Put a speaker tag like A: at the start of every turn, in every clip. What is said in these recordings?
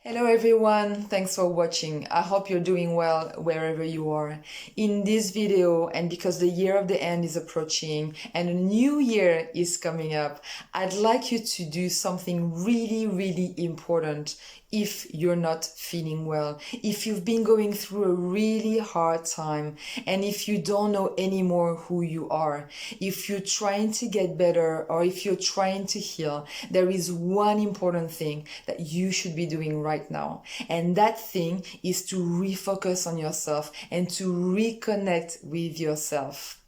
A: Hello everyone, thanks for watching. I hope you're doing well wherever you are. In this video, and because the year of the end is approaching and a new year is coming up, I'd like you to do something really important if you're not feeling well, if you've been going through a really hard time, and if you don't know anymore who you are, if you're trying to get better or if you're trying to heal, there is one important thing that you should be doing right now. And that thing is to refocus on yourself and to reconnect with yourself.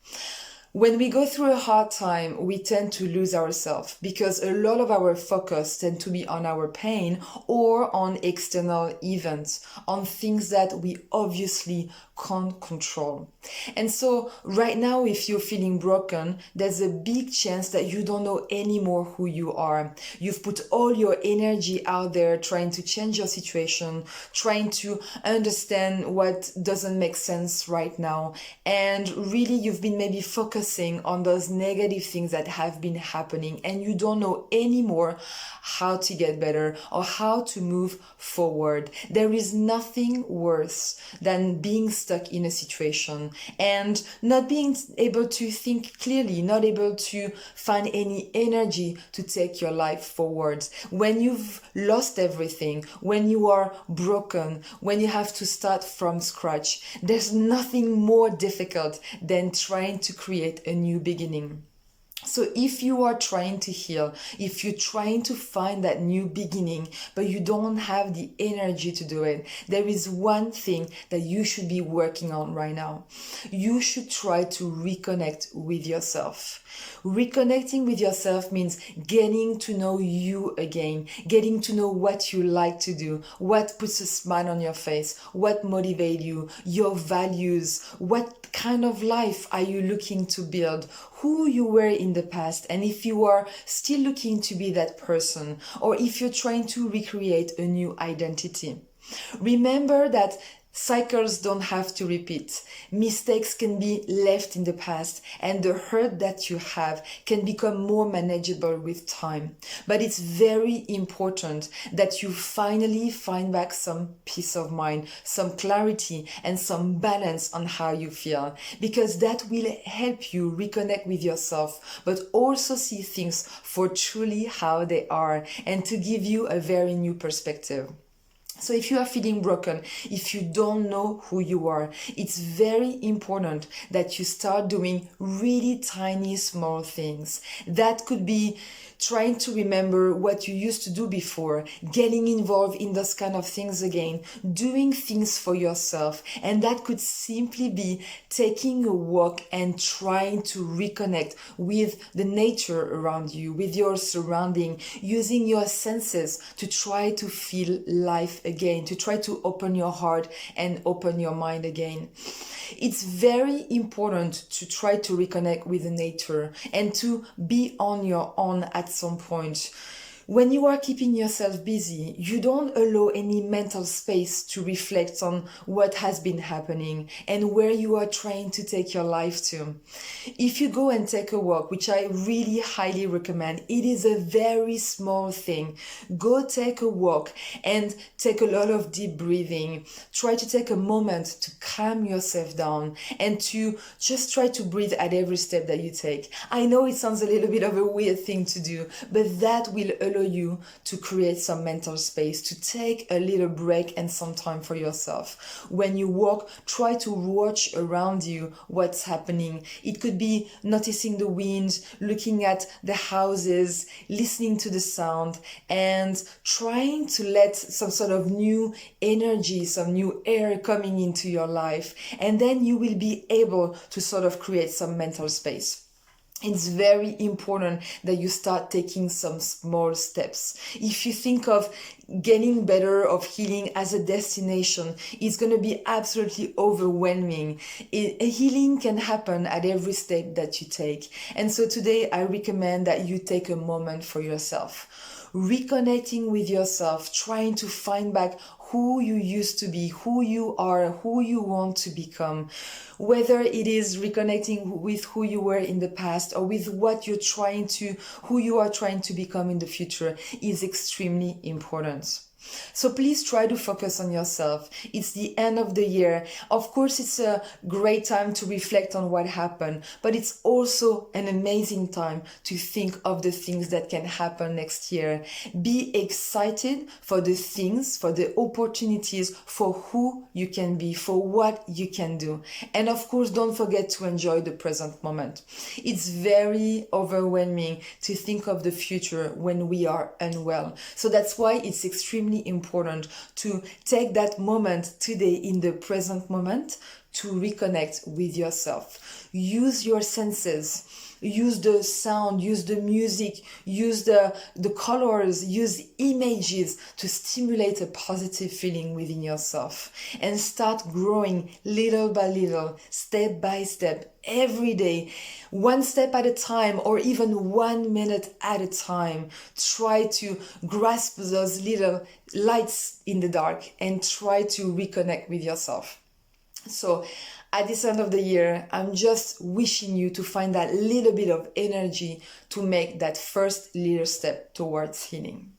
A: When we go through a hard time, we tend to lose ourselves because a lot of our focus tend to be on our pain or on external events, on things that we obviously can't control. And so right now, if you're feeling broken, there's a big chance that you don't know anymore who you are. You've put all your energy out there trying to change your situation, trying to understand what doesn't make sense right now. And really, you've been maybe focusing on those negative things that have been happening, and you don't know anymore how to get better or how to move forward. There is nothing worse than being stuck in a situation and not being able to think clearly, not able to find any energy to take your life forward. When you've lost everything, when you are broken, when you have to start from scratch, there's nothing more difficult than trying to create a new beginning. So if you are trying to heal, if you're trying to find that new beginning, but you don't have the energy to do it, there is one thing that you should be working on right now. You should try to reconnect with yourself. Reconnecting with yourself means getting to know you again, getting to know what you like to do, what puts a smile on your face, what motivates you, your values, what kind of life are you looking to build, who you were in the past, and if you are still looking to be that person, or if you're trying to recreate a new identity. Remember that cycles don't have to repeat. Mistakes can be left in the past, and the hurt that you have can become more manageable with time. But it's very important that you finally find back some peace of mind, some clarity, and some balance on how you feel, because that will help you reconnect with yourself, but also see things for truly how they are, and to give you a very new perspective. So if you are feeling broken, if you don't know who you are, it's very important that you start doing really tiny, small things. That could be trying to remember what you used to do before, getting involved in those kind of things again, doing things for yourself. And that could simply be taking a walk and trying to reconnect with the nature around you, with your surrounding, using your senses to try to feel life again, to try to open your heart and open your mind again. It's very important to try to reconnect with the nature and to be on your own at some point. When you are keeping yourself busy, you don't allow any mental space to reflect on what has been happening and where you are trying to take your life to. If you go and take a walk, which I really highly recommend, it is a very small thing. Go take a walk and take a lot of deep breathing. Try to take a moment to calm yourself down and to just try to breathe at every step that you take. I know it sounds a little bit of a weird thing to do, but that will allow you to create some mental space, to take a little break and some time for yourself. When you walk, try to watch around you what's happening. It could be noticing the wind, looking at the houses, listening to the sound, and trying to let some sort of new energy, some new air coming into your life. And then you will be able to sort of create some mental space. It's very important that you start taking some small steps. If you think of getting better, of healing as a destination, it's going to be absolutely overwhelming. Healing can happen at every step that you take. And so today I recommend that you take a moment for yourself. Reconnecting with yourself, trying to find back who you used to be, who you are, who you want to become. Whether it is reconnecting with who you were in the past or with who you are trying to become in the future is extremely important. So please try to focus on yourself. It's the end of the year. Of course, it's a great time to reflect on what happened, but it's also an amazing time to think of the things that can happen next year. Be excited for the things, for the opportunities, for who you can be, for what you can do. And of course, don't forget to enjoy the present moment. It's very overwhelming to think of the future when we are unwell. So that's why it's extremely important to take that moment today in the present moment to reconnect with yourself. Use your senses. Use the sound, use the music, use the colors, use images to stimulate a positive feeling within yourself. And start growing little by little, step by step, every day, one step at a time, or even 1 minute at a time. Try to grasp those little lights in the dark and try to reconnect with yourself. So at this end of the year, I'm just wishing you to find that little bit of energy to make that first little step towards healing.